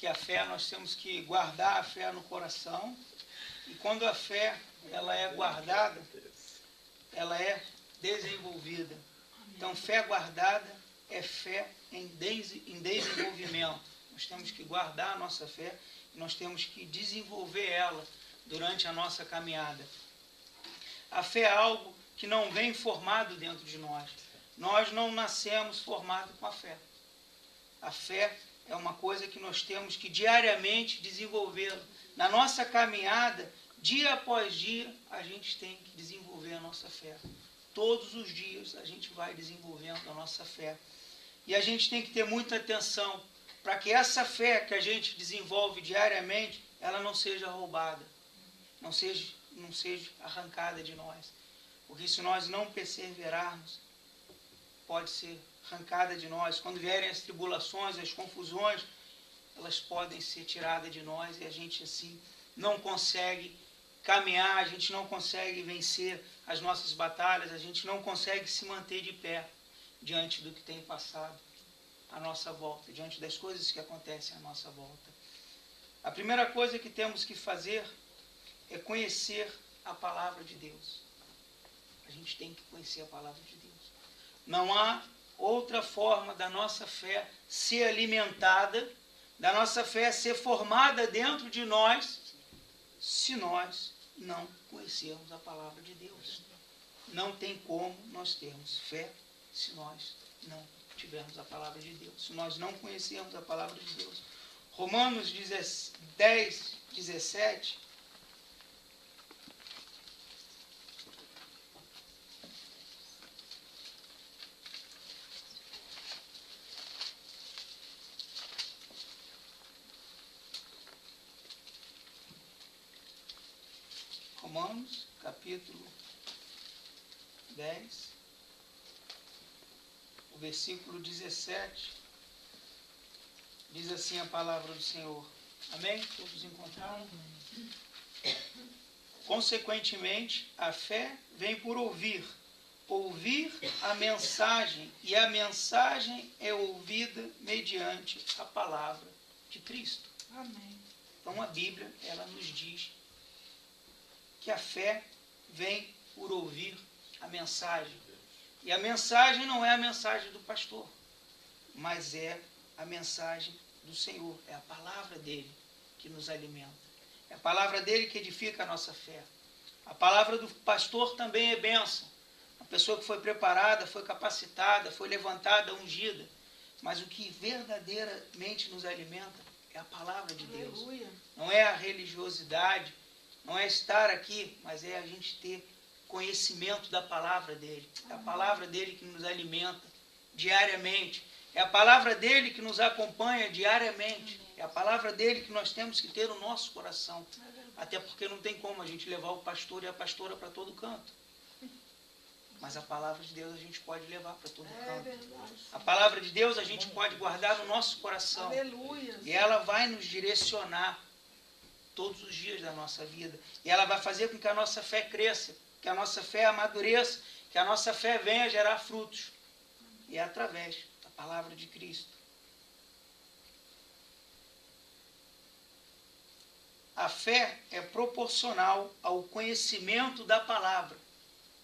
que a fé, nós temos que guardar a fé no coração. E quando a fé ela é guardada, ela é desenvolvida. Então, fé guardada é fé em desenvolvimento. Nós temos que guardar a nossa fé e nós temos que desenvolver ela durante a nossa caminhada. A fé é algo que não vem formado dentro de nós. Nós não nascemos formados com a fé. A fé é uma coisa que nós temos que diariamente desenvolver. Na nossa caminhada, dia após dia, a gente tem que desenvolver a nossa fé. Todos os dias a gente vai desenvolvendo a nossa fé. E a gente tem que ter muita atenção para que essa fé que a gente desenvolve diariamente, ela não seja roubada, não seja arrancada de nós. Porque se nós não perseverarmos, pode ser arrancada de nós. Quando vierem as tribulações, as confusões, elas podem ser tiradas de nós e a gente assim não consegue caminhar, a gente não consegue vencer as nossas batalhas, a gente não consegue se manter de pé diante do que tem passado à nossa volta, diante das coisas que acontecem à nossa volta. A primeira coisa que temos que fazer é conhecer a palavra de Deus. A gente tem que conhecer a palavra de Deus. Não há outra forma da nossa fé ser alimentada, da nossa fé ser formada dentro de nós, se nós não conhecermos a palavra de Deus. Não tem como nós termos fé se nós não tivermos a palavra de Deus, se nós não conhecermos a palavra de Deus. Romanos 10, 17. Romanos, capítulo 10, o versículo 17, diz assim a palavra do Senhor. Amém? Todos encontraram? Consequentemente, a fé vem por ouvir a mensagem, e a mensagem é ouvida mediante a palavra de Cristo. Amém. Então a Bíblia, ela nos diz que a fé vem por ouvir a mensagem. E a mensagem não é a mensagem do pastor, mas é a mensagem do Senhor. É a palavra dele que nos alimenta. É a palavra dele que edifica a nossa fé. A palavra do pastor também é bênção. A pessoa que foi preparada, foi capacitada, foi levantada, ungida. Mas o que verdadeiramente nos alimenta é a palavra de Deus. Aleluia. Não é a religiosidade, não é estar aqui, mas é a gente ter conhecimento da palavra dele. É a palavra dele que nos alimenta diariamente. É a palavra dele que nos acompanha diariamente. É a palavra dele que nós temos que ter no nosso coração. Até porque não tem como a gente levar o pastor e a pastora para todo canto. Mas a palavra de Deus a gente pode levar para todo canto. Verdade. A palavra de Deus a gente pode guardar no nosso coração. Aleluia. E ela vai nos direcionar todos os dias da nossa vida. E ela vai fazer com que a nossa fé cresça, que a nossa fé amadureça, que a nossa fé venha gerar frutos. E é através da palavra de Cristo. A fé é proporcional ao conhecimento da palavra.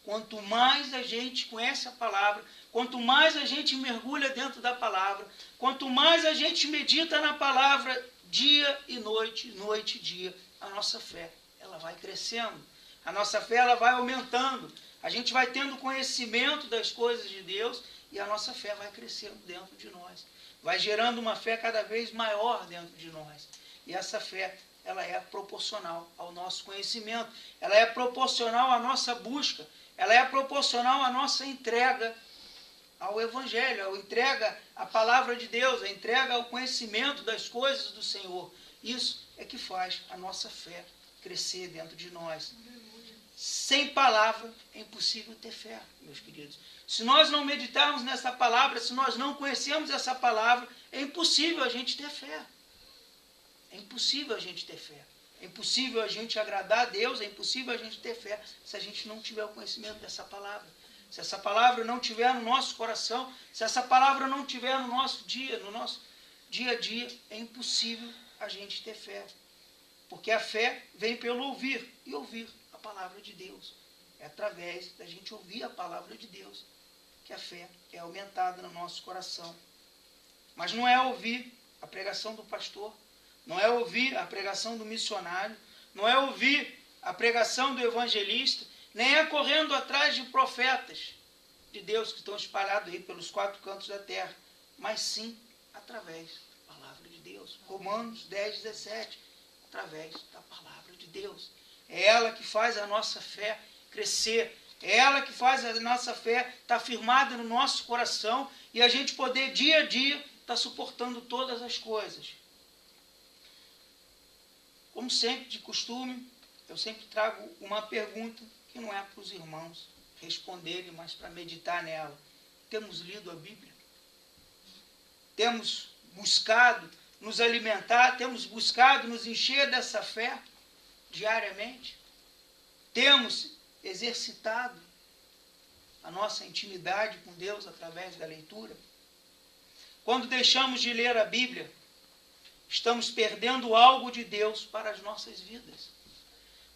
Quanto mais a gente conhece a palavra, quanto mais a gente mergulha dentro da palavra, quanto mais a gente medita na palavra dia e noite, noite e dia, a nossa fé ela vai crescendo. A nossa fé ela vai aumentando. A gente vai tendo conhecimento das coisas de Deus e a nossa fé vai crescendo dentro de nós. Vai gerando uma fé cada vez maior dentro de nós. E essa fé ela é proporcional ao nosso conhecimento. Ela é proporcional à nossa busca. Ela é proporcional à nossa entrega ao Evangelho, a entrega à palavra de Deus, a entrega ao conhecimento das coisas do Senhor. Isso é que faz a nossa fé crescer dentro de nós. Sem palavra é impossível ter fé, meus queridos. Se nós não meditarmos nessa palavra, se nós não conhecermos essa palavra, é impossível a gente ter fé. É impossível a gente ter fé. É impossível a gente agradar a Deus, é impossível a gente ter fé se a gente não tiver o conhecimento dessa palavra. Se essa palavra não tiver no nosso coração, se essa palavra não tiver no nosso dia, dia a dia, é impossível a gente ter fé. Porque a fé vem pelo ouvir, e ouvir a palavra de Deus. É através da gente ouvir a palavra de Deus que a fé é aumentada no nosso coração. Mas não é ouvir a pregação do pastor, não é ouvir a pregação do missionário, não é ouvir a pregação do evangelista, nem é correndo atrás de profetas de Deus que estão espalhados aí pelos 4 cantos da terra, mas sim através da palavra de Deus. Romanos 10, 17, através da palavra de Deus. É ela que faz a nossa fé crescer, é ela que faz a nossa fé estar firmada no nosso coração e a gente poder dia a dia estar suportando todas as coisas. Como sempre, de costume, eu sempre trago uma pergunta que não é para os irmãos responderem, mas para meditar nela. Temos lido a Bíblia? Temos buscado nos alimentar? Temos buscado nos encher dessa fé diariamente? Temos exercitado a nossa intimidade com Deus através da leitura? Quando deixamos de ler a Bíblia, estamos perdendo algo de Deus para as nossas vidas.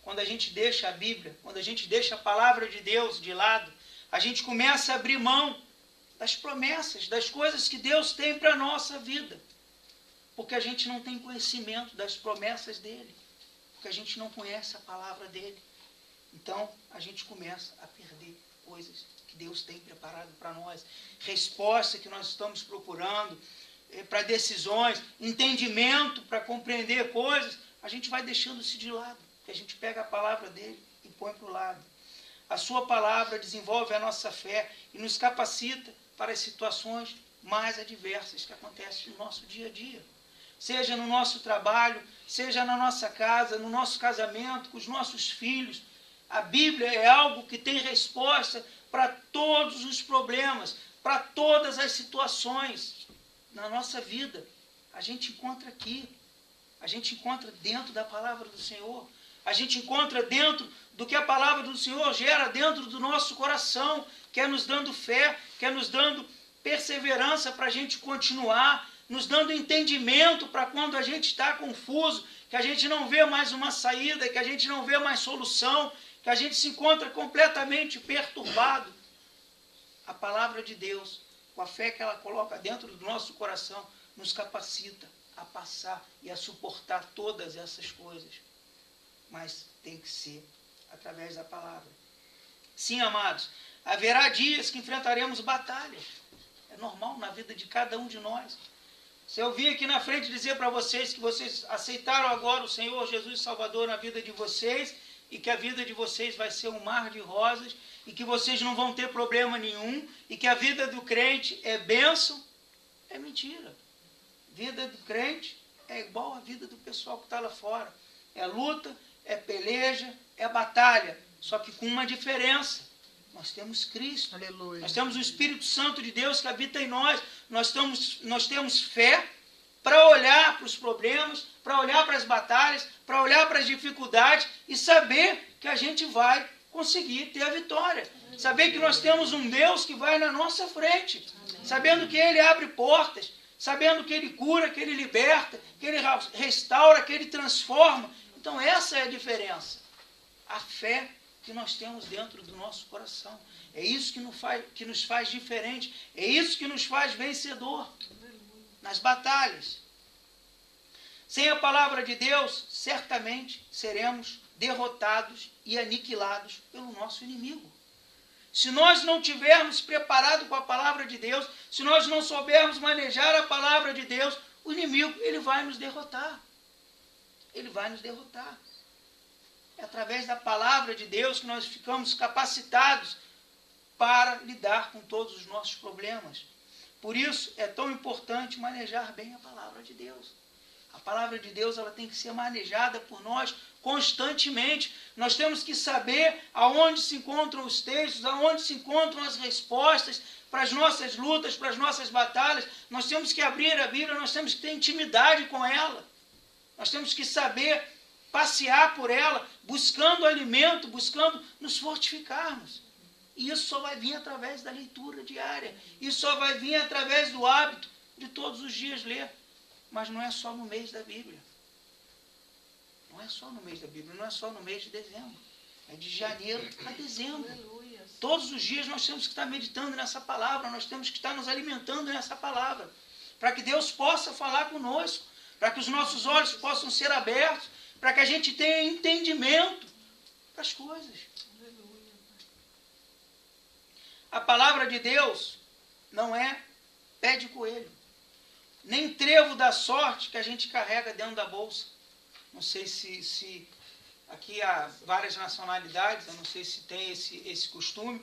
Quando a gente deixa a Bíblia, quando a gente deixa a palavra de Deus de lado, a gente começa a abrir mão das promessas, das coisas que Deus tem para a nossa vida. Porque a gente não tem conhecimento das promessas dele. Porque a gente não conhece a palavra dele. Então, a gente começa a perder coisas que Deus tem preparado para nós. Resposta que nós estamos procurando para decisões, entendimento para compreender coisas, a gente vai deixando-se de lado. Que a gente pega a palavra dele e põe para o lado. A sua palavra desenvolve a nossa fé e nos capacita para as situações mais adversas que acontecem no nosso dia a dia. Seja no nosso trabalho, seja na nossa casa, no nosso casamento, com os nossos filhos. A Bíblia é algo que tem resposta para todos os problemas, para todas as situações na nossa vida. A gente encontra aqui, a gente encontra dentro da palavra do Senhor. A gente encontra dentro do que a palavra do Senhor gera dentro do nosso coração, que é nos dando fé, que é nos dando perseverança para a gente continuar, nos dando entendimento para quando a gente está confuso, que a gente não vê mais uma saída, que a gente não vê mais solução, que a gente se encontra completamente perturbado. A palavra de Deus, com a fé que ela coloca dentro do nosso coração, nos capacita a passar e a suportar todas essas coisas. Mas tem que ser através da palavra. Sim, amados, haverá dias que enfrentaremos batalhas. É normal na vida de cada um de nós. Se eu vim aqui na frente dizer para vocês que vocês aceitaram agora o Senhor Jesus Salvador na vida de vocês e que a vida de vocês vai ser um mar de rosas e que vocês não vão ter problema nenhum e que a vida do crente é bênção, é mentira. Vida do crente é igual à vida do pessoal que está lá fora. É luta, é peleja, é batalha, só que com uma diferença. Nós temos Cristo, aleluia. Nós temos o Espírito Santo de Deus que habita em nós, nós temos fé para olhar para os problemas, para olhar para as batalhas, para olhar para as dificuldades e saber que a gente vai conseguir ter a vitória. Saber que nós temos um Deus que vai na nossa frente, sabendo que Ele abre portas, sabendo que Ele cura, que Ele liberta, que Ele restaura, que Ele transforma. Então essa é a diferença. A fé que nós temos dentro do nosso coração. É isso que nos faz diferente. É isso que nos faz vencedor nas batalhas. Sem a palavra de Deus, certamente seremos derrotados e aniquilados pelo nosso inimigo. Se nós não tivermos preparado com a palavra de Deus, se nós não soubermos manejar a palavra de Deus, o inimigo ele vai nos derrotar. Ele vai nos derrotar. É através da palavra de Deus que nós ficamos capacitados para lidar com todos os nossos problemas. Por isso é tão importante manejar bem a palavra de Deus. A palavra de Deus ela tem que ser manejada por nós constantemente. Nós temos que saber aonde se encontram os textos, aonde se encontram as respostas para as nossas lutas, para as nossas batalhas. Nós temos que abrir a Bíblia, nós temos que ter intimidade com ela. Nós temos que saber passear por ela, buscando alimento, buscando nos fortificarmos. E isso só vai vir através da leitura diária. Isso só vai vir através do hábito de todos os dias ler. Mas não é só no mês da Bíblia. Não é só no mês da Bíblia, não é só no mês de dezembro. É de janeiro a dezembro. Aleluia. Todos os dias nós temos que estar meditando nessa palavra, nós temos que estar nos alimentando nessa palavra, para que Deus possa falar conosco, para que os nossos olhos possam ser abertos, para que a gente tenha entendimento para as coisas. Aleluia. A palavra de Deus não é pé de coelho, nem trevo da sorte que a gente carrega dentro da bolsa. Não sei se aqui há várias nacionalidades, eu não sei se tem esse costume,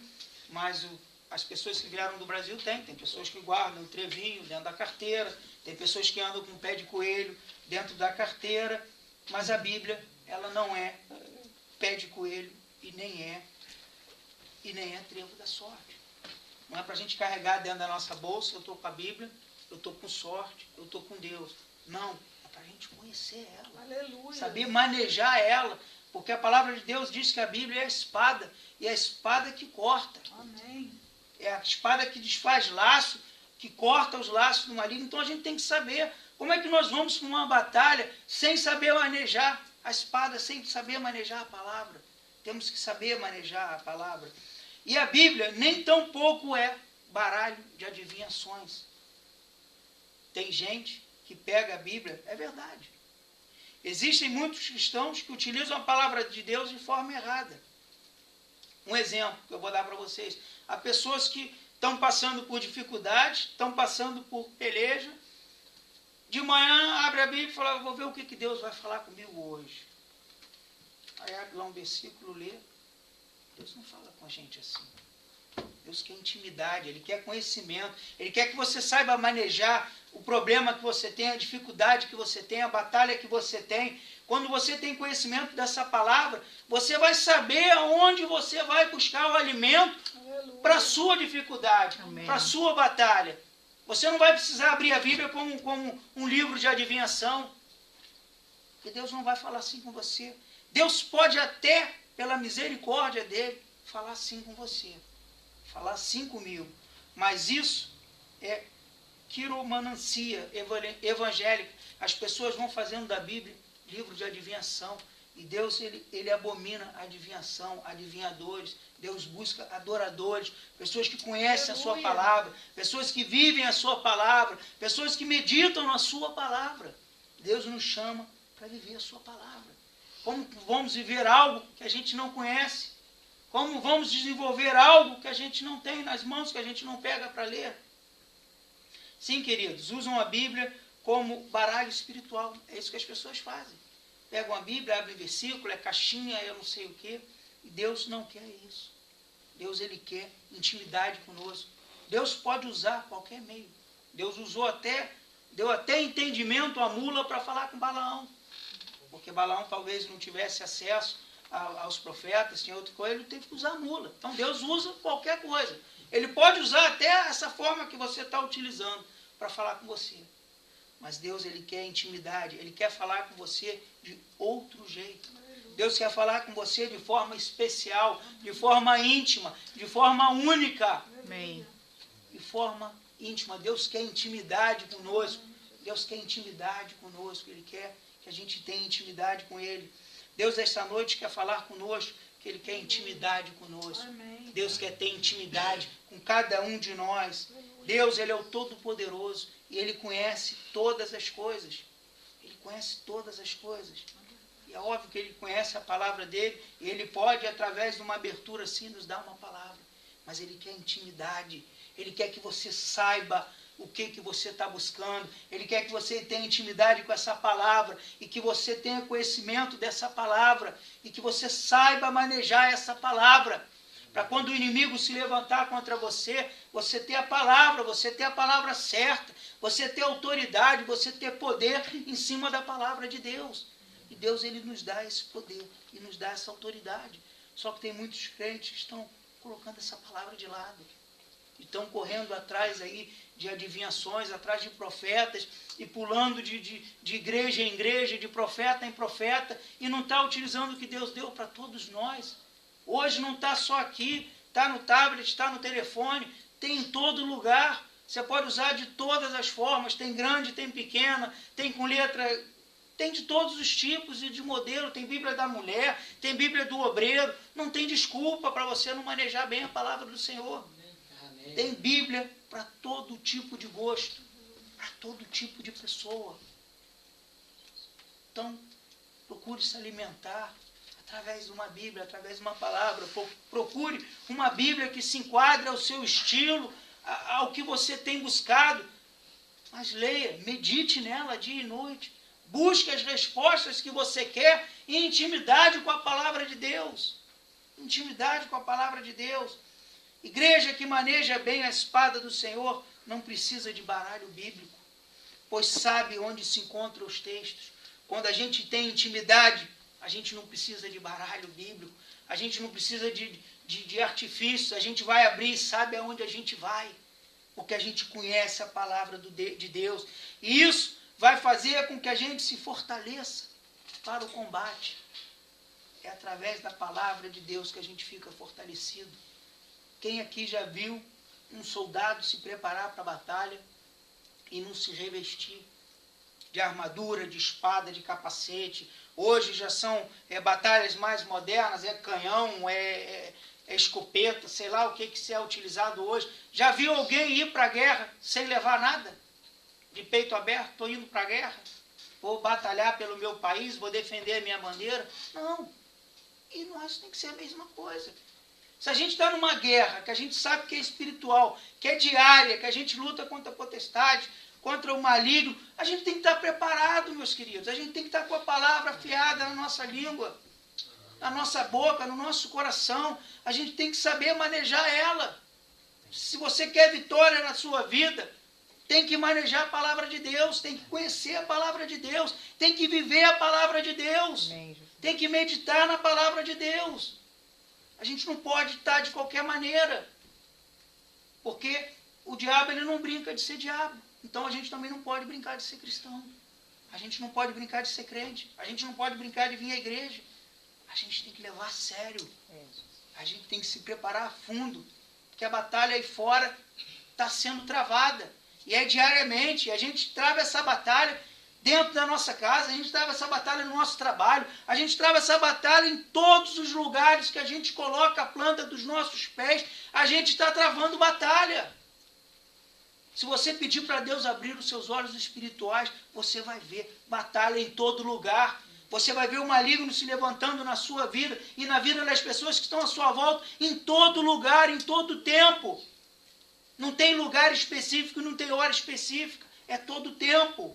mas as pessoas que vieram do Brasil têm pessoas que guardam um trevinho dentro da carteira, tem pessoas que andam com pé de coelho dentro da carteira, mas a Bíblia, ela não é pé de coelho e nem é trevo da sorte. Não é para a gente carregar dentro da nossa bolsa, eu estou com a Bíblia, eu estou com sorte, eu estou com Deus. Não, é para a gente conhecer ela. Aleluia. Saber manejar ela, porque a palavra de Deus diz que a Bíblia é a espada, e é a espada que corta. Amém. É a espada que desfaz laço, que corta os laços do maligno. Então a gente tem que saber como é que nós vamos para uma batalha sem saber manejar a espada, sem saber manejar a palavra. Temos que saber manejar a palavra. E a Bíblia nem tão pouco é baralho de adivinhações. Tem gente que pega a Bíblia, é verdade. Existem muitos cristãos que utilizam a palavra de Deus de forma errada. Um exemplo que eu vou dar para vocês. Há pessoas que estão passando por dificuldades, estão passando por peleja. De manhã abre a Bíblia e fala, vou ver o que Deus vai falar comigo hoje. Aí abre lá um versículo, lê. Deus não fala com a gente assim. Deus quer intimidade, Ele quer conhecimento, Ele quer que você saiba manejar o problema que você tem, a dificuldade que você tem, a batalha que você tem. Quando você tem conhecimento dessa palavra, você vai saber aonde você vai buscar o alimento para a sua dificuldade, para a sua batalha. Você não vai precisar abrir a Bíblia como um livro de adivinhação, porque Deus não vai falar assim com você. Deus pode até, pela misericórdia dEle, falar assim com você. Falar assim comigo, mas isso é quiromancia evangélica. As pessoas vão fazendo da Bíblia livro de adivinhação, e Deus ele abomina a adivinhação, adivinhadores. Deus busca adoradores, pessoas que conhecem a sua palavra, pessoas que vivem a sua palavra, pessoas que meditam na sua palavra. Deus nos chama para viver a sua palavra. Como vamos viver algo que a gente não conhece? Como vamos desenvolver algo que a gente não tem nas mãos, que a gente não pega para ler? Sim, queridos, usam a Bíblia como baralho espiritual. É isso que as pessoas fazem. Pegam a Bíblia, abrem versículo, é caixinha, eu não sei o quê. E Deus não quer isso. Deus, Ele quer intimidade conosco. Deus pode usar qualquer meio. Deus deu até entendimento à mula para falar com Balaão. Porque Balaão talvez não tivesse acesso aos profetas, tinha outra coisa, ele teve que usar a mula. Então Deus usa qualquer coisa. Ele pode usar até essa forma que você está utilizando para falar com você. Mas Deus, Ele quer intimidade, Ele quer falar com você de outro jeito. Deus quer falar com você de forma especial, de forma íntima, de forma única. Amém. De forma íntima. Deus quer intimidade conosco. Deus quer intimidade conosco. Ele quer que a gente tenha intimidade com Ele. Deus, esta noite, quer falar conosco, que Ele quer intimidade conosco. Amém. Deus quer ter intimidade com cada um de nós. Deus, Ele é o Todo-Poderoso e Ele conhece todas as coisas. Ele conhece todas as coisas. E é óbvio que Ele conhece a palavra dEle e Ele pode, através de uma abertura assim, nos dar uma palavra. Mas Ele quer intimidade. Ele quer que você saiba o que você está buscando. Ele quer que você tenha intimidade com essa palavra e que você tenha conhecimento dessa palavra e que você saiba manejar essa palavra. Para quando o inimigo se levantar contra você, você ter a palavra, você ter a palavra certa, você ter autoridade, você ter poder em cima da palavra de Deus. E Deus, Ele nos dá esse poder e nos dá essa autoridade. Só que tem muitos crentes que estão colocando essa palavra de lado. Estão correndo atrás aí de adivinhações, atrás de profetas, e pulando de igreja em igreja, de profeta em profeta, e não está utilizando o que Deus deu para todos nós. Hoje não está só aqui, está no tablet, está no telefone, tem em todo lugar. Você pode usar de todas as formas, tem grande, tem pequena, tem com letra, tem de todos os tipos e de modelo, tem Bíblia da mulher, tem Bíblia do obreiro, não tem desculpa para você não manejar bem a palavra do Senhor. Amém. Tem Bíblia para todo tipo de gosto, para todo tipo de pessoa. Então, procure se alimentar através de uma Bíblia, através de uma palavra. Procure uma Bíblia que se enquadre ao seu estilo, ao que você tem buscado. Mas leia, medite nela dia e noite. Busque as respostas que você quer em intimidade com a palavra de Deus. Intimidade com a palavra de Deus. Igreja que maneja bem a espada do Senhor não precisa de baralho bíblico, pois sabe onde se encontram os textos. Quando a gente tem intimidade, a gente não precisa de baralho bíblico, a gente não precisa de artifícios, a gente vai abrir e sabe aonde a gente vai, porque a gente conhece a palavra de Deus. E isso vai fazer com que a gente se fortaleça para o combate. É através da palavra de Deus que a gente fica fortalecido. Quem aqui já viu um soldado se preparar para a batalha e não se revestir de armadura, de espada, de capacete? Hoje já são batalhas mais modernas, é canhão, é escopeta, sei lá o que se é utilizado hoje. Já viu alguém ir para a guerra sem levar nada? De peito aberto, estou indo para a guerra, vou batalhar pelo meu país, vou defender a minha bandeira. Não. E nós tem que ser a mesma coisa. Se a gente está numa guerra, que a gente sabe que é espiritual, que é diária, que a gente luta contra a potestade, contra o maligno, a gente tem que estar preparado, meus queridos. A gente tem que estar com a palavra afiada na nossa língua, na nossa boca, no nosso coração. A gente tem que saber manejar ela. Se você quer vitória na sua vida, tem que manejar a palavra de Deus, tem que conhecer a palavra de Deus, tem que viver a palavra de Deus, tem que meditar na palavra de Deus. A gente não pode estar de qualquer maneira, porque o diabo ele não brinca de ser diabo. Então a gente também não pode brincar de ser cristão. A gente não pode brincar de ser crente. A gente não pode brincar de vir à igreja. A gente tem que levar a sério. A gente tem que se preparar a fundo, porque a batalha aí fora está sendo travada. E é diariamente. A gente trava essa batalha dentro da nossa casa, a gente trava essa batalha no nosso trabalho, a gente trava essa batalha em todos os lugares que a gente coloca a planta dos nossos pés, a gente está travando batalha. Se você pedir para Deus abrir os seus olhos espirituais, você vai ver batalha em todo lugar. Você vai ver o maligno se levantando na sua vida e na vida das pessoas que estão à sua volta, em todo lugar, em todo tempo. Não tem lugar específico, não tem hora específica, é todo tempo.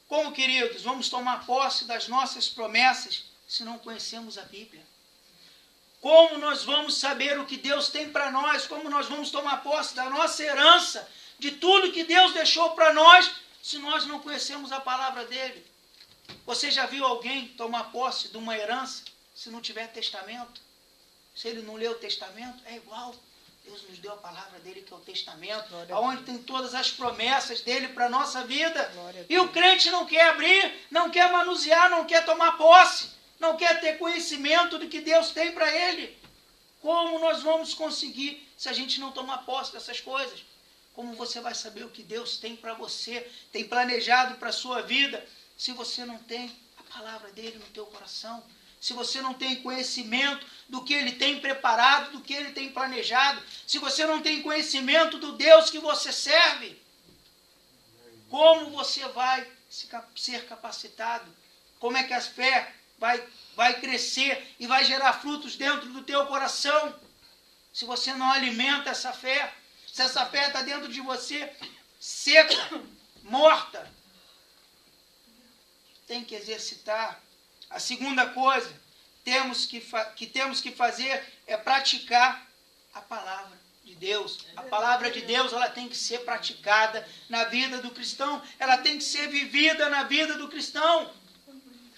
Como, queridos, vamos tomar posse das nossas promessas se não conhecemos a Bíblia? Como nós vamos saber o que Deus tem para nós? Como nós vamos tomar posse da nossa herança, de tudo que Deus deixou para nós, se nós não conhecemos a palavra dele? Você já viu alguém tomar posse de uma herança se não tiver testamento? Se ele não lê o testamento, é igual. Deus nos deu a palavra dele, que é o testamento, onde tem todas as promessas dele para a nossa vida. E o crente não quer abrir, não quer manusear, não quer tomar posse, não quer ter conhecimento do que Deus tem para ele. Como nós vamos conseguir se a gente não tomar posse dessas coisas? Como você vai saber o que Deus tem para você, tem planejado para a sua vida, se você não tem a palavra dele no teu coração? Se você não tem conhecimento do que ele tem preparado, do que ele tem planejado, se você não tem conhecimento do Deus que você serve, como você vai ser capacitado? Como é que a fé vai crescer e vai gerar frutos dentro do teu coração? Se você não alimenta essa fé, se essa fé está dentro de você seca, morta, tem que exercitar. A segunda coisa que temos que fazer é praticar a palavra de Deus. A palavra de Deus ela tem que ser praticada na vida do cristão. Ela tem que ser vivida na vida do cristão.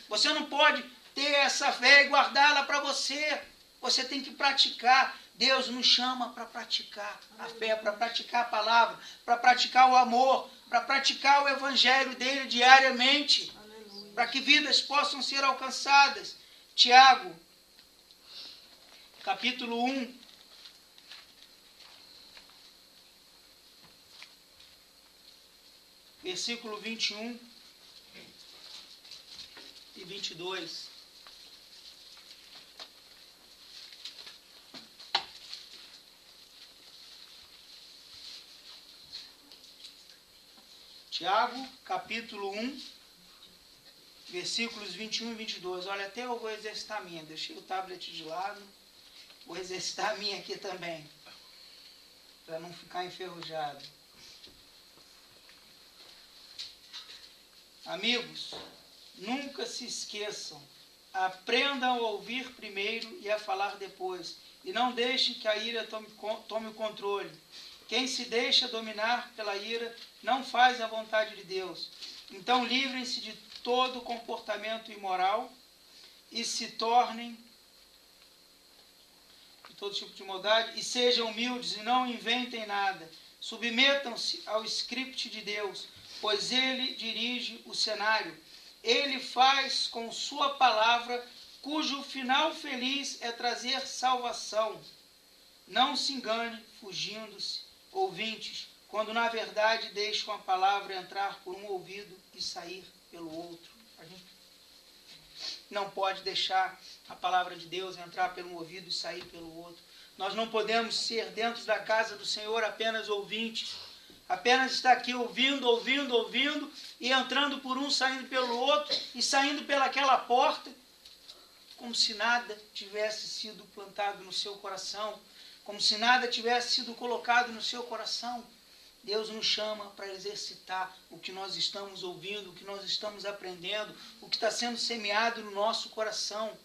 Você não pode ter essa fé e guardá-la para você. Você tem que praticar. Deus nos chama para praticar a fé, para praticar a palavra, para praticar o amor, para praticar o evangelho dele diariamente, para que vidas possam ser alcançadas. Tiago, capítulo 1, versículo 21 e 22. Tiago, capítulo 1, versículos 21 e 22. Olha, até eu vou exercitar a minha. Deixei o tablet de lado. Vou exercitar a minha aqui também, para não ficar enferrujado. Amigos, nunca se esqueçam. Aprendam a ouvir primeiro e a falar depois. E não deixem que a ira tome o controle. Quem se deixa dominar pela ira não faz a vontade de Deus. Então livrem-se de todo comportamento imoral e se tornem de todo tipo de maldade e sejam humildes e não inventem nada. Submetam-se ao script de Deus, pois Ele dirige o cenário. Ele faz com sua palavra, cujo final feliz é trazer salvação. Não se engane, fugindo-se, ouvintes, quando na verdade deixam a palavra entrar por um ouvido e sair pelo outro. A gente não pode deixar a palavra de Deus entrar pelo um ouvido e sair pelo outro. Nós não podemos ser dentro da casa do Senhor apenas ouvintes, apenas estar aqui ouvindo, e entrando por um, saindo pelo outro, e saindo pelaquela porta, como se nada tivesse sido plantado no seu coração, como se nada tivesse sido colocado no seu coração. Deus nos chama para exercitar o que nós estamos ouvindo, o que nós estamos aprendendo, o que está sendo semeado no nosso coração.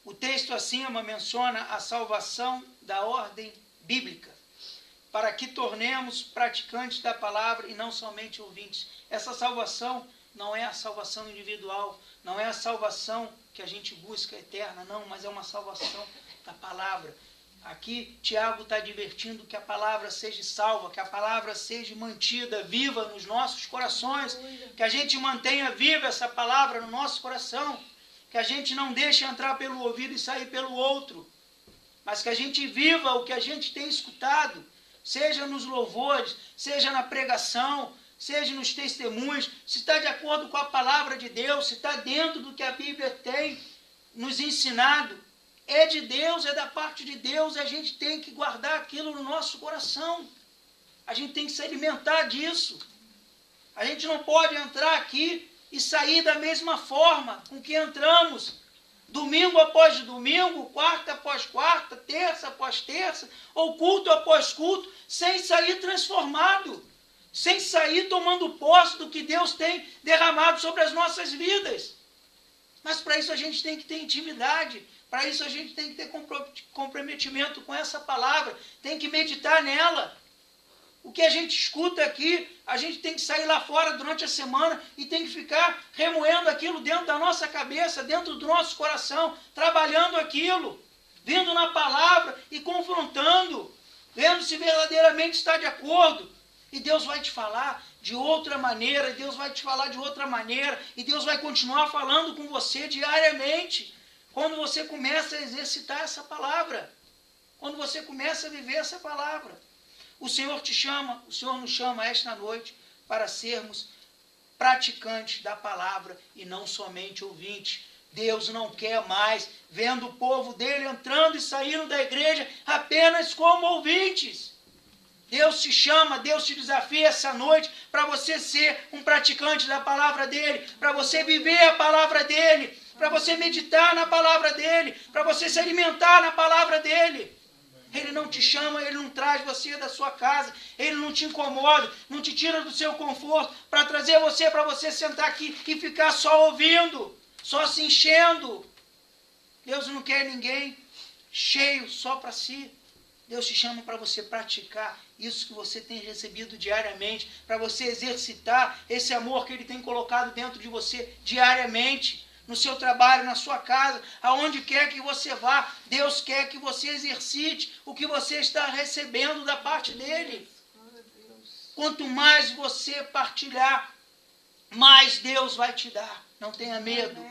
O texto acima menciona a salvação da ordem bíblica, para que tornemos praticantes da palavra e não somente ouvintes. Essa salvação não é a salvação individual, não é a salvação que a gente busca eterna, não, mas é uma salvação da palavra. Aqui Tiago está advertindo que a palavra seja salva, que a palavra seja mantida viva nos nossos corações, que a gente mantenha viva essa palavra no nosso coração, que a gente não deixe entrar pelo ouvido e sair pelo outro, mas que a gente viva o que a gente tem escutado, seja nos louvores, seja na pregação, seja nos testemunhos, se está de acordo com a palavra de Deus, se está dentro do que a Bíblia tem nos ensinado. É de Deus, é da parte de Deus, e a gente tem que guardar aquilo no nosso coração. A gente tem que se alimentar disso. A gente não pode entrar aqui e sair da mesma forma com que entramos. Domingo após domingo, quarta após quarta, terça após terça, ou culto após culto, sem sair transformado, sem sair tomando posse do que Deus tem derramado sobre as nossas vidas. Mas para isso a gente tem que ter intimidade. Para isso a gente tem que ter comprometimento com essa palavra, tem que meditar nela. O que a gente escuta aqui, a gente tem que sair lá fora durante a semana e tem que ficar remoendo aquilo dentro da nossa cabeça, dentro do nosso coração, trabalhando aquilo, vindo na palavra e confrontando, vendo se verdadeiramente está de acordo. E Deus vai te falar de outra maneira, Deus vai te falar de outra maneira, e Deus vai continuar falando com você diariamente. Quando você começa a exercitar essa palavra, quando você começa a viver essa palavra, o Senhor te chama, o Senhor nos chama esta noite para sermos praticantes da palavra e não somente ouvintes. Deus não quer mais vendo o povo dele entrando e saindo da igreja apenas como ouvintes. Deus te chama, Deus te desafia essa noite para você ser um praticante da palavra dele, para você viver a palavra dele, para você meditar na palavra dele, para você se alimentar na palavra dele. Ele não te chama, ele não traz você da sua casa, ele não te incomoda, não te tira do seu conforto para trazer você, para você sentar aqui e ficar só ouvindo, só se enchendo. Deus não quer ninguém cheio só para si. Deus te chama para você praticar isso que você tem recebido diariamente, para você exercitar esse amor que ele tem colocado dentro de você diariamente. No seu trabalho, na sua casa, aonde quer que você vá, Deus quer que você exercite o que você está recebendo da parte dele. Quanto mais você partilhar, mais Deus vai te dar. Não tenha medo.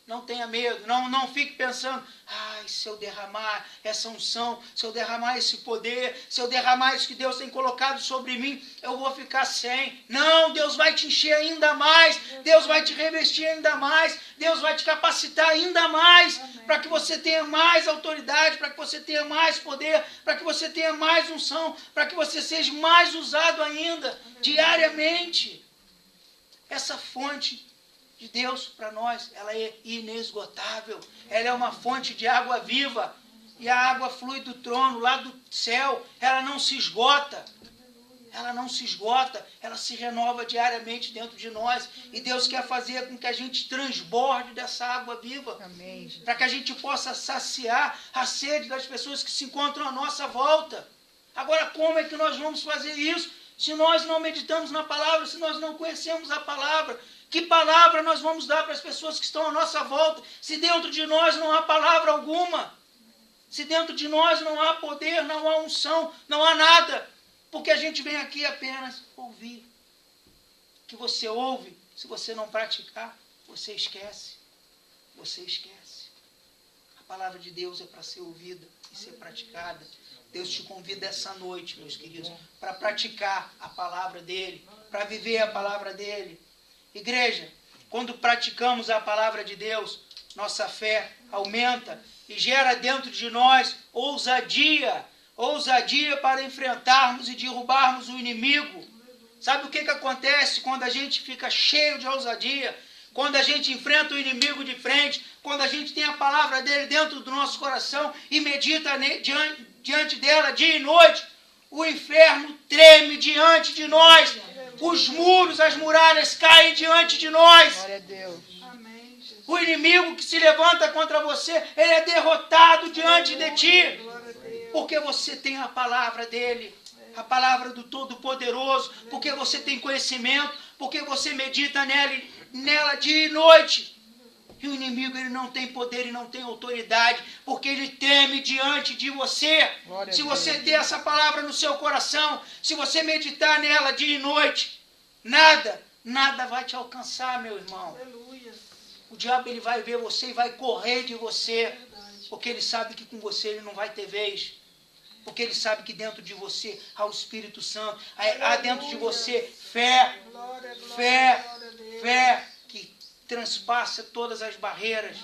Não tenha medo, não fique pensando, ai, se eu derramar essa unção, se eu derramar esse poder, se eu derramar isso que Deus tem colocado sobre mim, eu vou ficar sem. Não, Deus vai te encher ainda mais, Deus vai te revestir ainda mais, Deus vai te capacitar ainda mais, para que você tenha mais autoridade, para que você tenha mais poder, para que você tenha mais unção, para que você seja mais usado ainda, diariamente. Essa fonte de Deus para nós, ela é inesgotável, ela é uma fonte de água viva, e a água flui do trono, lá do céu, ela não se esgota, ela se renova diariamente dentro de nós, e Deus quer fazer com que a gente transborde dessa água viva, para que a gente possa saciar a sede das pessoas que se encontram à nossa volta. Agora, como é que nós vamos fazer isso, se nós não meditamos na palavra, se nós não conhecemos a palavra? Que palavra nós vamos dar para as pessoas que estão à nossa volta, se dentro de nós não há palavra alguma? Se dentro de nós não há poder, não há unção, não há nada. Porque a gente vem aqui apenas ouvir. Que você ouve, se você não praticar, você esquece. Você esquece. A palavra de Deus é para ser ouvida e ser praticada. Deus te convida essa noite, meus queridos, para praticar a palavra dEle, para viver a palavra dEle. Igreja, quando praticamos a palavra de Deus, nossa fé aumenta e gera dentro de nós ousadia para enfrentarmos e derrubarmos o inimigo. Sabe o que acontece quando a gente fica cheio de ousadia? Quando a gente enfrenta o inimigo de frente, quando a gente tem a palavra dele dentro do nosso coração e medita diante dela dia e noite, o inferno treme diante de nós. Os muros, as muralhas caem diante de nós. Glória a Deus. O inimigo que se levanta contra você, ele é derrotado diante de ti. Porque você tem a palavra dele, a palavra do Todo-Poderoso, porque você tem conhecimento, porque você medita nela dia e noite. E o inimigo, ele não tem poder e não tem autoridade, porque ele teme diante de você. Se você ter essa palavra no seu coração, se você meditar nela dia e noite, nada vai te alcançar, meu irmão. Aleluia. O diabo, ele vai ver você e vai correr de você, porque ele sabe que com você ele não vai ter vez. Porque ele sabe que dentro de você há o Espírito Santo, há dentro de você fé, que transpassa todas as barreiras,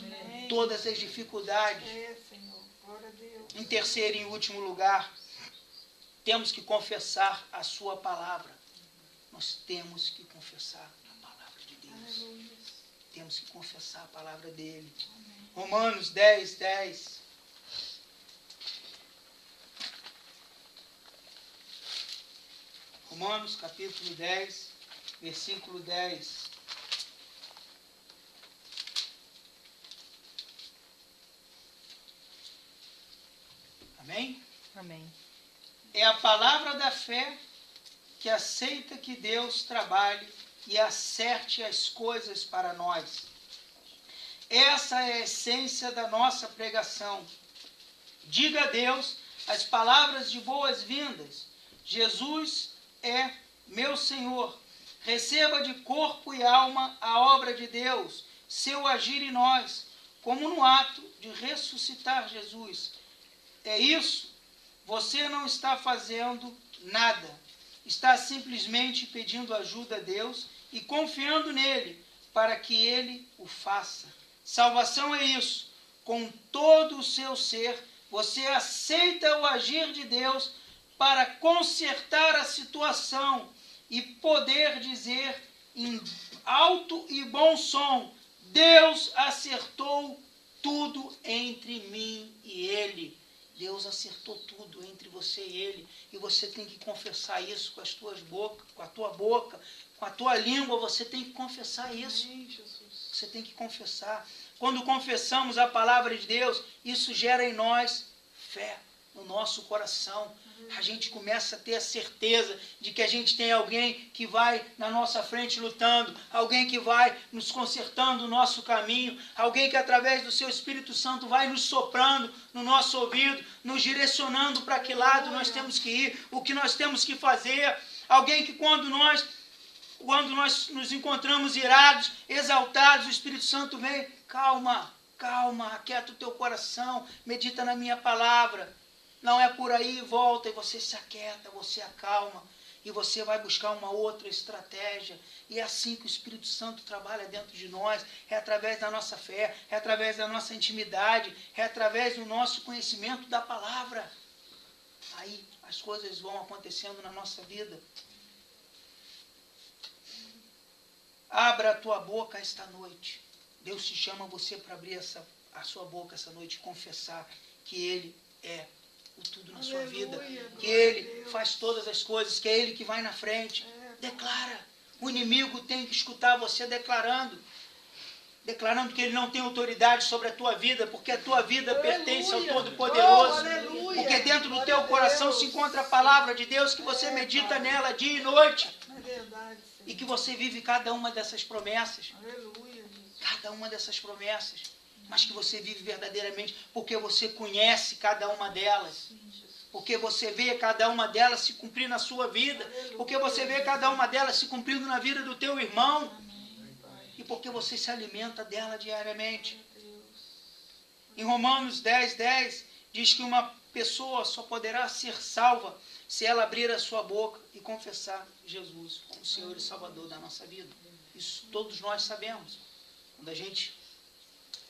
todas as dificuldades. Em terceiro e em último lugar, temos que confessar a sua palavra. Nós temos que confessar a palavra de Deus. Temos que confessar a palavra dele. Romanos 10:10. Romanos capítulo 10, versículo 10. Amém? Amém. É a palavra da fé que aceita que Deus trabalhe e acerte as coisas para nós. Essa é a essência da nossa pregação. Diga a Deus as palavras de boas-vindas. Jesus é meu Senhor. Receba de corpo e alma a obra de Deus, seu agir em nós, como no ato de ressuscitar Jesus. É isso. Você não está fazendo nada. Está simplesmente pedindo ajuda a Deus e confiando nele para que ele o faça. Salvação é isso. Com todo o seu ser, você aceita o agir de Deus para consertar a situação e poder dizer em alto e bom som: Deus acertou tudo entre mim e ele. Deus acertou tudo entre você e ele. E você tem que confessar isso com as tuas bocas, com a tua boca, com a tua língua. Você tem que confessar isso. Você tem que confessar. Quando confessamos a palavra de Deus, isso gera em nós fé, no nosso coração. A gente começa a ter a certeza de que a gente tem alguém que vai na nossa frente lutando, alguém que vai nos consertando o nosso caminho, alguém que através do seu Espírito Santo vai nos soprando no nosso ouvido, nos direcionando para que lado nós temos que ir, o que nós temos que fazer. Alguém que quando nós quando nós nos encontramos irados, exaltados, o Espírito Santo vem, calma, calma, aquieta o teu coração, medita na minha palavra. Não é por aí, volta, e você se aquieta, você acalma, e você vai buscar uma outra estratégia. E é assim que o Espírito Santo trabalha dentro de nós, é através da nossa fé, é através da nossa intimidade, é através do nosso conhecimento da palavra. Aí as coisas vão acontecendo na nossa vida. Abra a tua boca esta noite. Deus te chama você para abrir a sua boca essa noite e confessar que Ele é o tudo na sua vida, que Ele faz todas as coisas, que é Ele que vai na frente. Declara. O inimigo tem que escutar você declarando que ele não tem autoridade sobre a tua vida, porque a tua vida pertence ao Todo-Poderoso. Porque dentro do teu coração se encontra a palavra de Deus, que você medita nela dia e noite. E que você vive cada uma dessas promessas. Cada uma dessas promessas. Mas que você vive verdadeiramente, porque você conhece cada uma delas. Porque você vê cada uma delas se cumprir na sua vida. Porque você vê cada uma delas se cumprindo na vida do teu irmão. E porque você se alimenta dela diariamente. Em Romanos 10:10 diz que uma pessoa só poderá ser salva se ela abrir a sua boca e confessar Jesus como Senhor e Salvador da nossa vida. Isso todos nós sabemos. Quando a gente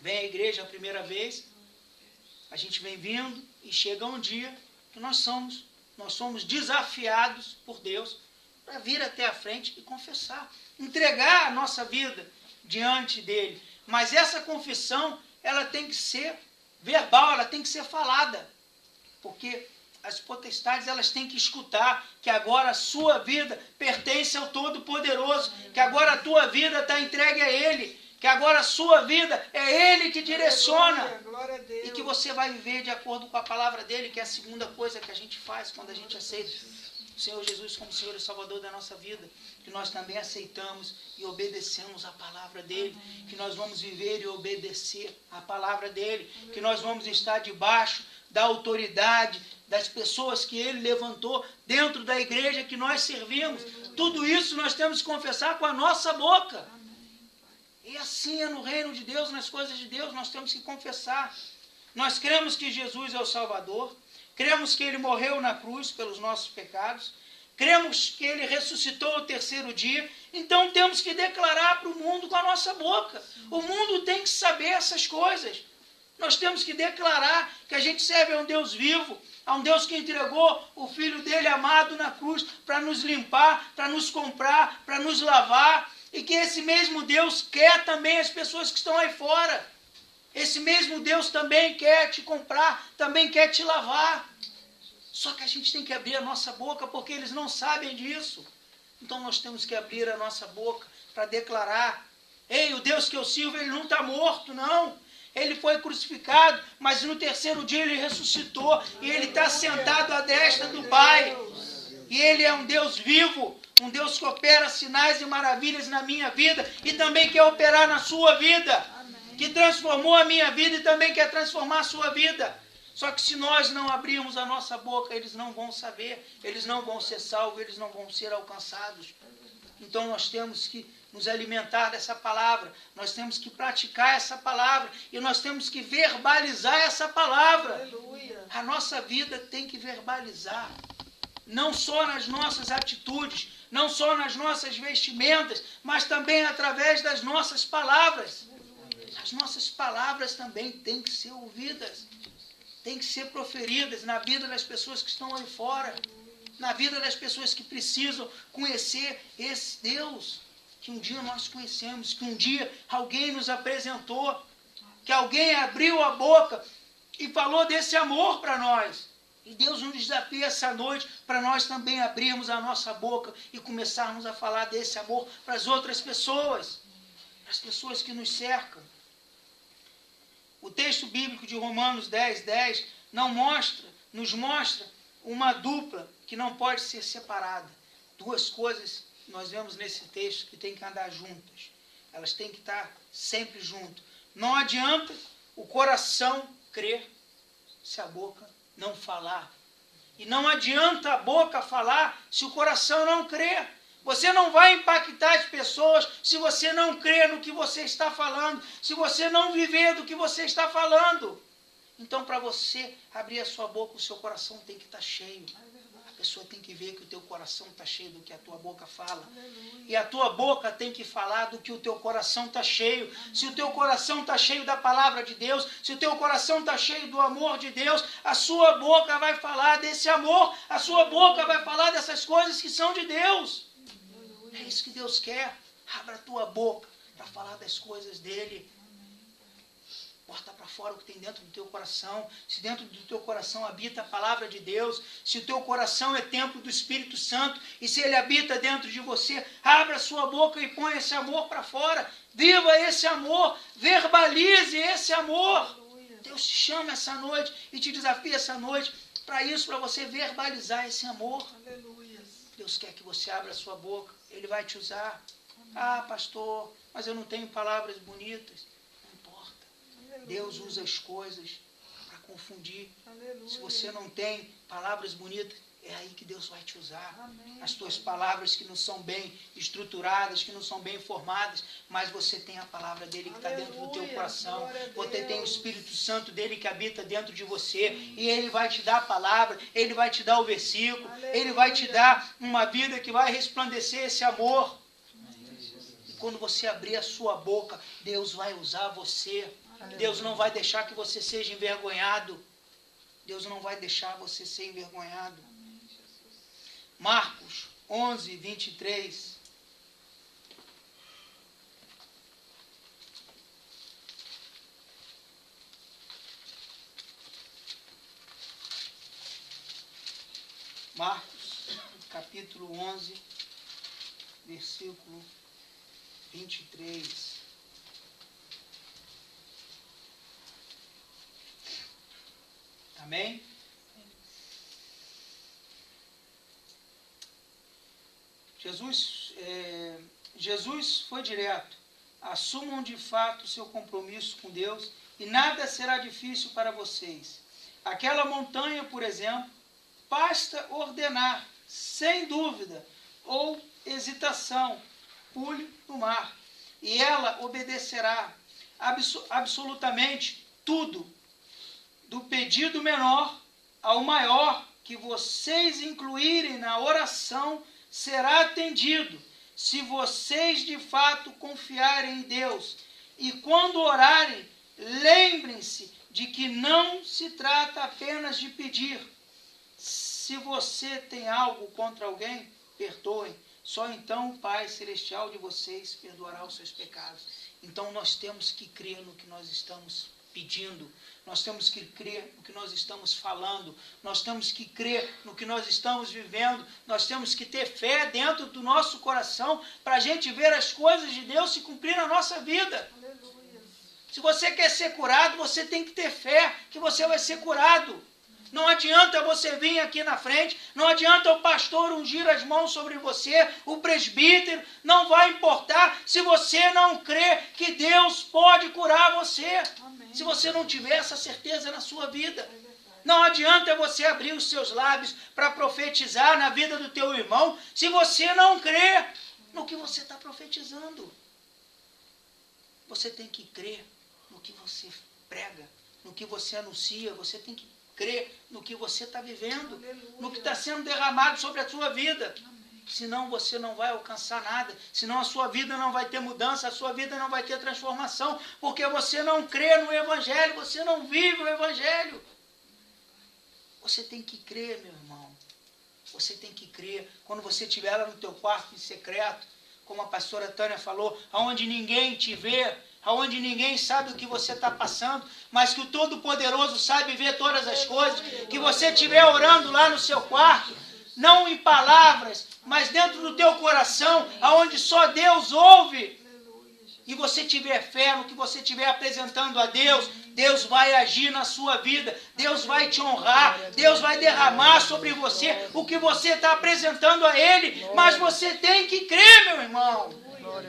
vem à igreja a primeira vez, a gente vem vindo e chega um dia que nós somos desafiados por Deus para vir até a frente e confessar, entregar a nossa vida diante dele. Mas essa confissão, ela tem que ser verbal, ela tem que ser falada, porque as potestades, elas têm que escutar que agora a sua vida pertence ao Todo-Poderoso, que agora a tua vida está entregue a Ele, que agora a sua vida é Ele que direciona, e que você vai viver de acordo com a palavra dEle, que é a segunda coisa que a gente faz quando a gente aceita o Senhor Jesus como Senhor e Salvador da nossa vida, que nós também aceitamos e obedecemos a palavra dEle, que nós vamos viver e obedecer a palavra dEle, que nós vamos estar debaixo da autoridade das pessoas que Ele levantou dentro da igreja que nós servimos. Tudo isso nós temos que confessar com a nossa boca. E assim é no reino de Deus, nas coisas de Deus, nós temos que confessar. Nós cremos que Jesus é o Salvador, cremos que Ele morreu na cruz pelos nossos pecados, cremos que Ele ressuscitou ao terceiro dia, então temos que declarar para o mundo com a nossa boca. O mundo tem que saber essas coisas. Nós temos que declarar que a gente serve a um Deus vivo, a um Deus que entregou o Filho dele amado na cruz para nos limpar, para nos comprar, para nos lavar, e que esse mesmo Deus quer também as pessoas que estão aí fora. Esse mesmo Deus também quer te comprar, também quer te lavar. Só que a gente tem que abrir a nossa boca, porque eles não sabem disso. Então nós temos que abrir a nossa boca para declarar: ei, o Deus que eu sirvo, Ele não está morto, não. Ele foi crucificado, mas no terceiro dia Ele ressuscitou, e Ele está sentado à destra do Pai. E Ele é um Deus vivo, um Deus que opera sinais e maravilhas na minha vida, e também quer operar na sua vida, que transformou a minha vida e também quer transformar a sua vida. Só que se nós não abrirmos a nossa boca, eles não vão saber, eles não vão ser salvos, eles não vão ser alcançados. Então nós temos que nos alimentar dessa palavra, nós temos que praticar essa palavra, e nós temos que verbalizar essa palavra. Aleluia. A nossa vida tem que verbalizar, não só nas nossas atitudes, não só nas nossas vestimentas, mas também através das nossas palavras. As nossas palavras também têm que ser ouvidas, têm que ser proferidas na vida das pessoas que estão aí fora, na vida das pessoas que precisam conhecer esse Deus que um dia nós conhecemos, que um dia alguém nos apresentou, que alguém abriu a boca e falou desse amor para nós. E Deus nos desafia essa noite para nós também abrirmos a nossa boca e começarmos a falar desse amor para as outras pessoas, para as pessoas que nos cercam. O texto bíblico de Romanos 10:10 nos mostra uma dupla que não pode ser separada. Duas coisas nós vemos nesse texto que tem que andar juntas. Elas têm que estar sempre juntas. Não adianta o coração crer se a boca não falar. E não adianta a boca falar se o coração não crer. Você não vai impactar as pessoas se você não crer no que você está falando, se você não viver do que você está falando. Então, para você abrir a sua boca, o seu coração tem que estar cheio. A pessoa tem que ver que o teu coração está cheio do que a tua boca fala. Aleluia. E a tua boca tem que falar do que o teu coração está cheio. Amém. Se o teu coração está cheio da palavra de Deus, se o teu coração está cheio do amor de Deus, a sua boca vai falar desse amor, a sua boca vai falar dessas coisas que são de Deus. Aleluia. É isso que Deus quer. Abra a tua boca para falar das coisas dele. Bota para fora o que tem dentro do teu coração. Se dentro do teu coração habita a palavra de Deus, se o teu coração é templo do Espírito Santo, e se ele habita dentro de você, abra a sua boca e põe esse amor para fora. Viva esse amor, verbalize esse amor. Aleluia. Deus te chama essa noite e te desafia essa noite para isso, para você verbalizar esse amor. Aleluia. Deus quer que você abra a sua boca, ele vai te usar. Amém. Ah, pastor, mas eu não tenho palavras bonitas. Deus usa as coisas para confundir. Aleluia. Se você não tem palavras bonitas, é aí que Deus vai te usar. Amém. As tuas palavras que não são bem estruturadas, que não são bem formadas, mas você tem a palavra dele que está dentro do teu coração. Você tem o Espírito Santo dele que habita dentro de você. Sim. E ele vai te dar a palavra, ele vai te dar o versículo, aleluia. Ele vai te dar uma vida que vai resplandecer esse amor. E quando você abrir a sua boca, Deus vai usar você. Deus não vai deixar que você seja envergonhado. Deus não vai deixar você ser envergonhado. Marcos 11, 23. Marcos, capítulo 11, versículo 23. Amém? Jesus foi direto. Assumam de fato o seu compromisso com Deus e nada será difícil para vocês. Aquela montanha, por exemplo, basta ordenar, sem dúvida ou hesitação, pule no mar. E ela obedecerá absolutamente tudo. Do pedido menor ao maior que vocês incluírem na oração será atendido, se vocês de fato confiarem em Deus. E quando orarem, lembrem-se de que não se trata apenas de pedir. Se você tem algo contra alguém, perdoem. Só então o Pai Celestial de vocês perdoará os seus pecados. Então nós temos que crer no que nós estamos pedindo. Nós temos que crer no que nós estamos falando, nós temos que crer no que nós estamos vivendo, nós temos que ter fé dentro do nosso coração para a gente ver as coisas de Deus se cumprir na nossa vida. Aleluia. Se você quer ser curado, você tem que ter fé que você vai ser curado. Não adianta você vir aqui na frente, não adianta o pastor ungir as mãos sobre você, o presbítero, não vai importar se você não crê que Deus pode curar você. Amém. Se você não tiver essa certeza na sua vida. Não adianta você abrir os seus lábios para profetizar na vida do teu irmão, se você não crê no que você está profetizando. Você tem que crer no que você prega, no que você anuncia, você tem que crer no que você está vivendo, aleluia, no que está sendo derramado sobre a sua vida. Amém. Senão você não vai alcançar nada, senão a sua vida não vai ter mudança, a sua vida não vai ter transformação, porque você não crê no Evangelho, você não vive o Evangelho. Você tem que crer, meu irmão. Você tem que crer. Quando você estiver lá no teu quarto em secreto, como a pastora Tânia falou, aonde ninguém te vê, aonde ninguém sabe o que você está passando, mas que o Todo-Poderoso sabe ver todas as coisas, que você estiver orando lá no seu quarto, não em palavras, mas dentro do teu coração, aonde só Deus ouve, e você tiver fé no que você estiver apresentando a Deus, Deus vai agir na sua vida, Deus vai te honrar, Deus vai derramar sobre você o que você está apresentando a Ele, mas você tem que crer, meu irmão,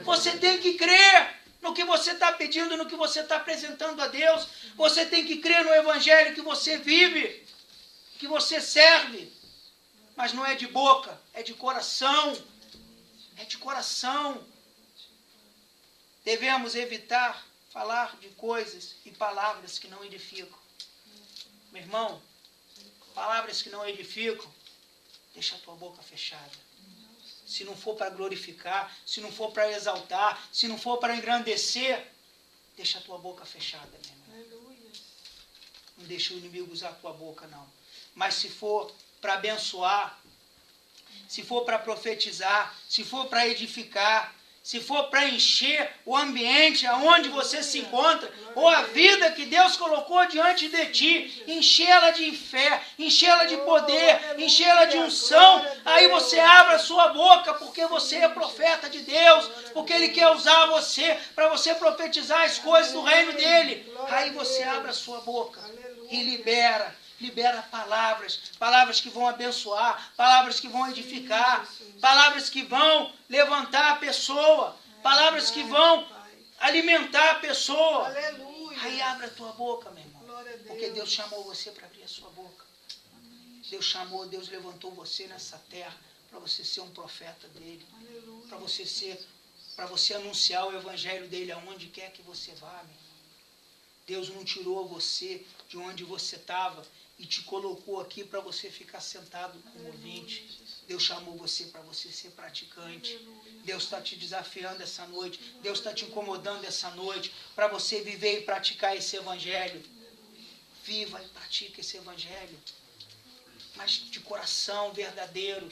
você tem que crer no que você está pedindo, no que você está apresentando a Deus, você tem que crer no Evangelho que você vive, que você serve, mas não é de boca, é de coração, É de coração. Devemos evitar falar de coisas e palavras que não edificam. Meu irmão, palavras que não edificam, deixa a tua boca fechada. Se não for para glorificar, se não for para exaltar, se não for para engrandecer, deixa a tua boca fechada, meu irmão. Não deixa o inimigo usar a tua boca, não. Mas se for para abençoar, se for para profetizar, se for para edificar, se for para encher o ambiente aonde você se encontra, ou a vida que Deus colocou diante de ti, enchê-la de fé, enchê-la de poder, enchê-la de unção, aí você abre a sua boca, porque você é profeta de Deus, porque Ele quer usar você para você profetizar as coisas do reino dEle. Aí você abre a sua boca e libera palavras que vão abençoar, palavras que vão edificar, palavras que vão levantar a pessoa, palavras que vão alimentar a pessoa. Aleluia. Aí abre a tua boca, meu irmão, porque Deus chamou você para abrir a sua boca. Deus levantou você nessa terra para você ser um profeta dele, para você anunciar o evangelho dele aonde quer que você vá, meu irmão. Deus não tirou você de onde você estava e te colocou aqui para você ficar sentado como ouvinte. Deus chamou você para você ser praticante. Deus está te desafiando essa noite. Deus está te incomodando essa noite para você viver e praticar esse evangelho. Viva e pratique esse evangelho. Mas de coração verdadeiro.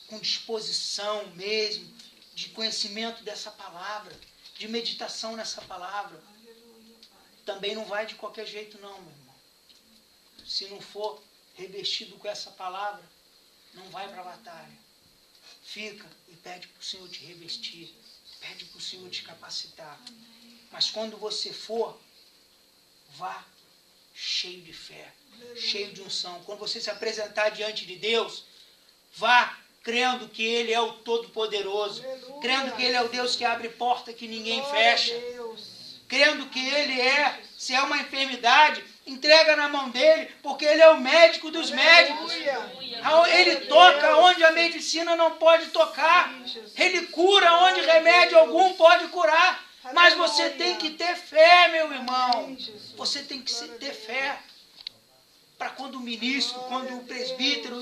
Com disposição mesmo. De conhecimento dessa palavra. De meditação nessa palavra. Também não vai de qualquer jeito não, meu irmão. Se não for revestido com essa palavra, não vai para a batalha. Fica e pede para o Senhor te revestir. Pede para o Senhor te capacitar. Mas quando você for, vá cheio de fé, cheio de unção. Quando você se apresentar diante de Deus, vá crendo que Ele é o Todo-Poderoso. Crendo que Ele é o Deus que abre porta que ninguém fecha. Crendo que Ele se é uma enfermidade, entrega na mão dele, porque Ele é o médico dos médicos. Ele toca onde a medicina não pode tocar. Ele cura onde remédio algum pode curar. Mas você tem que ter fé, meu irmão. Você tem que ter fé. Para quando o ministro, quando o presbítero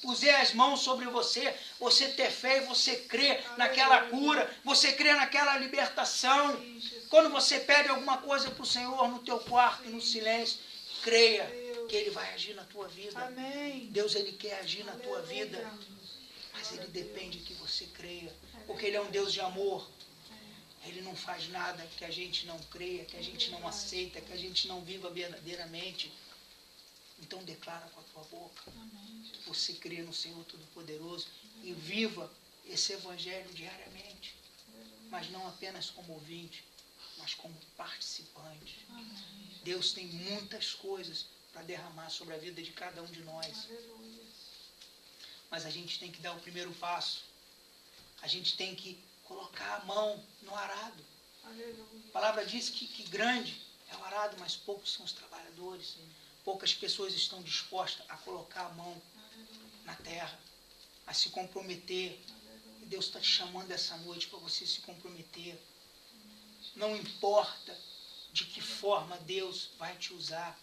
puser as mãos sobre você, você ter fé e você crer naquela cura, você crer naquela libertação. Quando você pede alguma coisa para o Senhor no teu quarto, no silêncio, creia que Ele vai agir na tua vida. Amém. Deus, Ele quer agir na tua vida, mas Ele depende que você creia, porque Ele é um Deus de amor. Ele não faz nada que a gente não creia, que a gente não aceita, que a gente não viva verdadeiramente. Então declara com a tua boca. Que você crê no Senhor Todo-Poderoso e viva esse evangelho diariamente. Mas não apenas como ouvinte, mas como participante. Deus tem muitas coisas para derramar sobre a vida de cada um de nós. Mas a gente tem que dar o primeiro passo. A gente tem que colocar a mão no arado. A palavra diz que grande é o arado, mas poucos são os trabalhadores. Poucas pessoas estão dispostas a colocar a mão na terra, a se comprometer. E Deus está te chamando essa noite para você se comprometer. Não importa de que forma Deus vai te usar.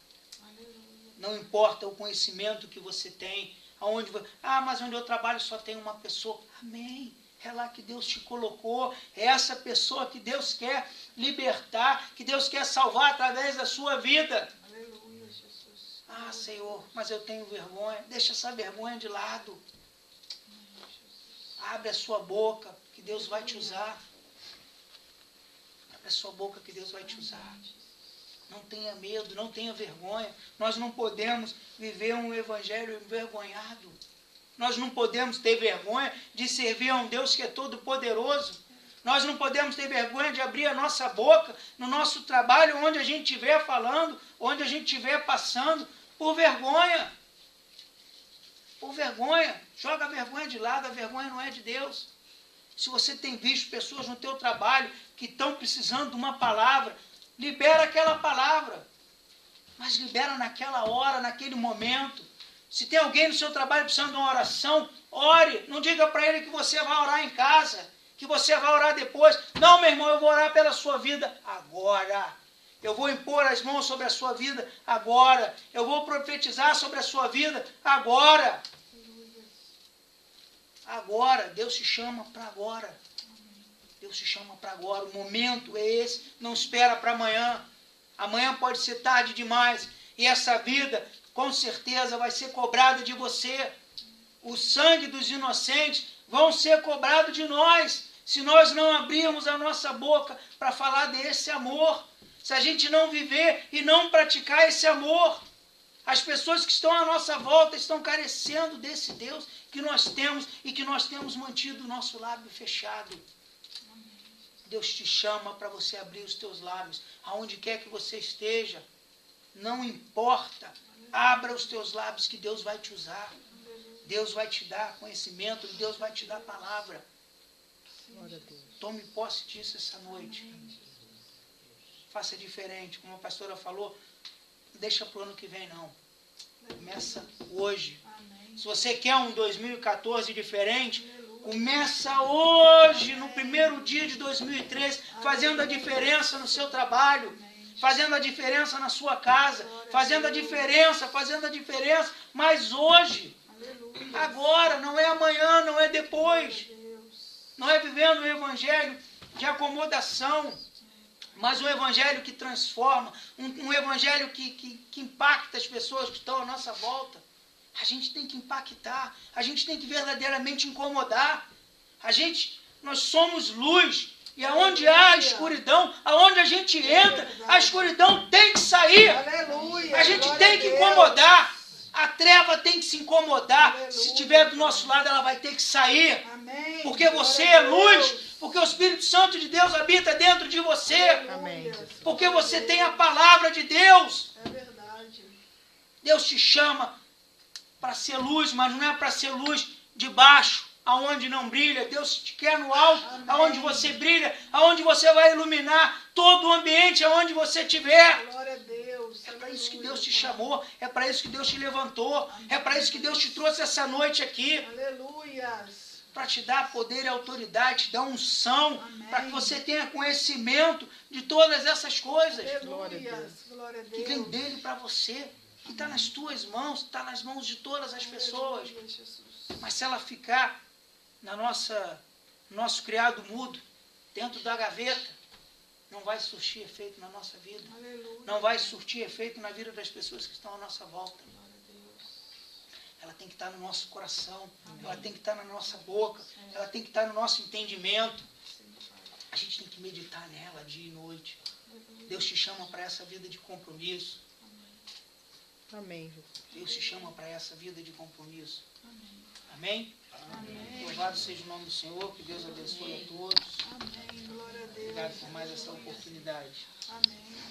Não importa o conhecimento que você tem. Mas onde eu trabalho só tem uma pessoa. Amém. É lá que Deus te colocou. É essa pessoa que Deus quer libertar, que Deus quer salvar através da sua vida. Senhor, mas eu tenho vergonha. Deixa essa vergonha de lado. Abre a sua boca, que Deus vai te usar. Abre a sua boca, que Deus vai te usar. Não tenha medo, não tenha vergonha. Nós não podemos viver um evangelho envergonhado. Nós não podemos ter vergonha de servir a um Deus que é todo poderoso. Nós não podemos ter vergonha de abrir a nossa boca no nosso trabalho, onde a gente estiver falando, onde a gente estiver passando, por vergonha. Por vergonha. Joga a vergonha de lado, a vergonha não é de Deus. Se você tem visto pessoas no teu trabalho que estão precisando de uma palavra, libera aquela palavra. Mas libera naquela hora, naquele momento. Se tem alguém no seu trabalho precisando de uma oração, ore. Não diga para ele que você vai orar em casa, que você vai orar depois. Não, meu irmão, eu vou orar pela sua vida agora. Eu vou impor as mãos sobre a sua vida agora. Eu vou profetizar sobre a sua vida agora. Agora. Deus te chama para agora. Deus te chama para agora. O momento é esse. Não espera para amanhã. Amanhã pode ser tarde demais. E essa vida, com certeza, vai ser cobrada de você. O sangue dos inocentes vão ser cobrado de nós, se nós não abrirmos a nossa boca para falar desse amor. Se a gente não viver e não praticar esse amor, as pessoas que estão à nossa volta estão carecendo desse Deus que nós temos e que nós temos mantido o nosso lábio fechado. Deus te chama para você abrir os teus lábios, aonde quer que você esteja. Não importa, abra os teus lábios que Deus vai te usar. Deus vai te dar conhecimento, Deus vai te dar palavra. Tome posse disso essa noite. Faça diferente, como a pastora falou, não deixa para o ano que vem não. Começa hoje. Se você quer um 2014 diferente, começa hoje, no primeiro dia de 2013, fazendo a diferença no seu trabalho, fazendo a diferença na sua casa, fazendo a diferença, mas hoje, agora, não é amanhã, não é depois. Não é vivendo um evangelho de acomodação, mas um evangelho que transforma, um evangelho que impacta as pessoas que estão à nossa volta. A gente tem que impactar, a gente tem que verdadeiramente incomodar. Nós somos luz, e aonde há escuridão, aonde a gente entra, a escuridão tem que sair. Aleluia, a gente tem que incomodar. A treva tem que se incomodar. Aleluia. Se estiver do nosso lado, ela vai ter que sair. Amém. Porque você é luz, porque o Espírito Santo de Deus habita dentro de você. Amém. Porque você tem a palavra de Deus. É verdade. Deus te chama para ser luz, mas não é para ser luz de baixo, aonde não brilha. Deus te quer no alto, Amém. aonde você brilha, aonde você vai iluminar todo o ambiente, aonde você estiver. Glória a Deus. É para isso que Deus te chamou, é para isso que Deus te levantou, é para isso que Deus te trouxe essa noite aqui. Aleluia. Para te dar poder e autoridade, te dar unção, para que você tenha conhecimento de todas essas coisas. Aleluia. Glória a Deus. Que vem dele para você, que está nas tuas mãos, está nas mãos de todas as pessoas. Aleluia, Jesus. Mas se ela ficar no nosso criado mudo, dentro da gaveta, não vai surtir efeito na nossa vida. Aleluia. Não vai surtir efeito na vida das pessoas que estão à nossa volta. Glória a Deus. Ela tem que estar no nosso coração, ela tem que estar na nossa boca, ela tem que estar no nosso entendimento. A gente tem que meditar nela dia e noite. Deus te chama para essa vida de compromisso. Amém. Deus te chama para essa vida de compromisso. Amém? Amém? Louvado seja o nome do Senhor, que Deus abençoe a todos. Amém. Glória a Deus. Obrigado por mais essa oportunidade. Amém.